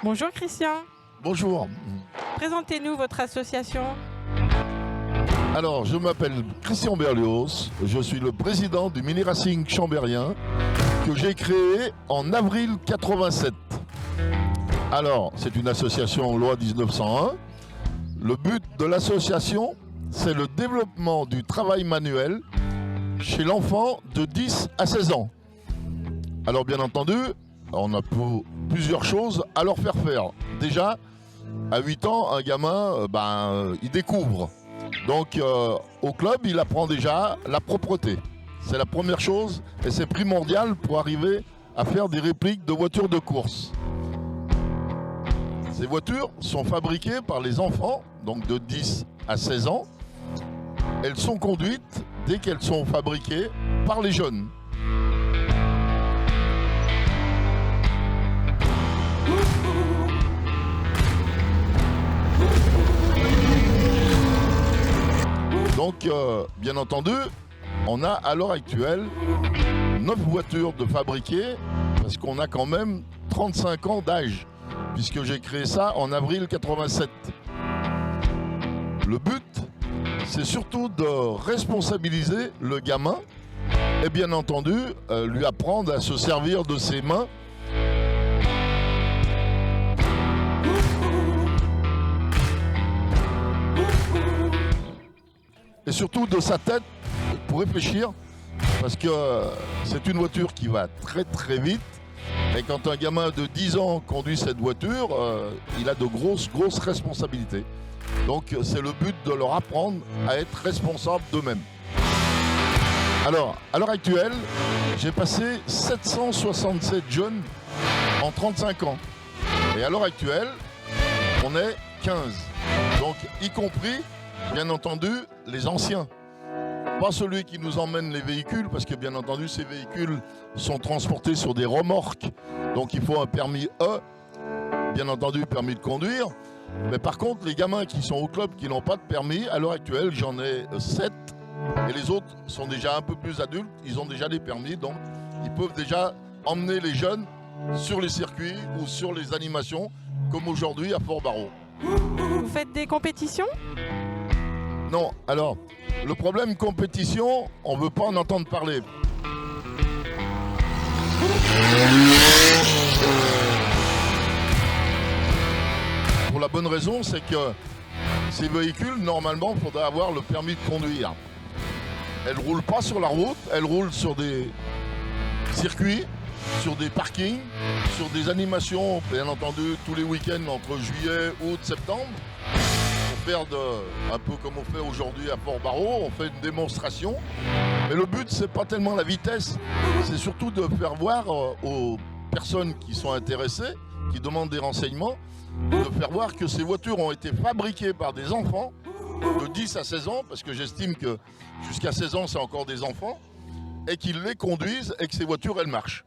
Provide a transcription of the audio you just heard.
Bonjour Christian, Bonjour. présentez-nous votre association. Alors, je m'appelle Christian Berlioz. Je suis le président du Mini Racing Chambérien que j'ai créé en avril 87. Alors, c'est une association loi 1901. Le but de l'association, c'est le développement du travail manuel chez l'enfant de 10 à 16 ans. Alors, bien entendu, on a plusieurs choses à leur faire faire. Déjà, à 8 ans, un gamin, il découvre. Donc, au club, il apprend déjà la propreté. C'est la première chose et c'est primordial pour arriver à faire des répliques de voitures de course. Ces voitures sont fabriquées par les enfants, donc de 10 à 16 ans. Elles sont conduites dès qu'elles sont fabriquées par les jeunes. Donc, bien entendu, on a à l'heure actuelle 9 voitures de fabriquées parce qu'on a quand même 35 ans d'âge, puisque j'ai créé ça en avril 87. Le but, c'est surtout de responsabiliser le gamin et bien entendu, lui apprendre à se servir de ses mains. Et surtout de sa tête pour réfléchir, parce que c'est une voiture qui va très très vite. Et quand un gamin de 10 ans conduit cette voiture, il a de grosses responsabilités. Donc c'est le but de leur apprendre à être responsables d'eux-mêmes. Alors, à l'heure actuelle, j'ai passé 767 jeunes en 35 ans. Et à l'heure actuelle, on est 15. Donc y compris, bien entendu, les anciens. Pas celui qui nous emmène les véhicules, parce que bien entendu, ces véhicules sont transportés sur des remorques. Donc il faut un permis E, bien entendu, permis de conduire. Mais par contre, les gamins qui sont au club, qui n'ont pas de permis, à l'heure actuelle, j'en ai 7. Et les autres sont déjà un peu plus adultes, ils ont déjà des permis. Donc ils peuvent déjà emmener les jeunes sur les circuits ou sur les animations, comme aujourd'hui à Fort-Barreau. Vous faites des compétitions? Non, alors, le problème compétition, on ne veut pas en entendre parler. Pour la bonne raison, c'est que ces véhicules, normalement, il faudrait avoir le permis de conduire. Elles ne roulent pas sur la route, elles roulent sur des circuits, sur des parkings, sur des animations, bien entendu, tous les week-ends entre juillet, août, septembre. Un peu comme on fait aujourd'hui à Port-Barreau, on fait une démonstration. Mais le but, c'est pas tellement la vitesse, c'est surtout de faire voir aux personnes qui sont intéressées, qui demandent des renseignements, de faire voir que ces voitures ont été fabriquées par des enfants de 10 à 16 ans, parce que j'estime que jusqu'à 16 ans, c'est encore des enfants, et qu'ils les conduisent et que ces voitures, elles marchent.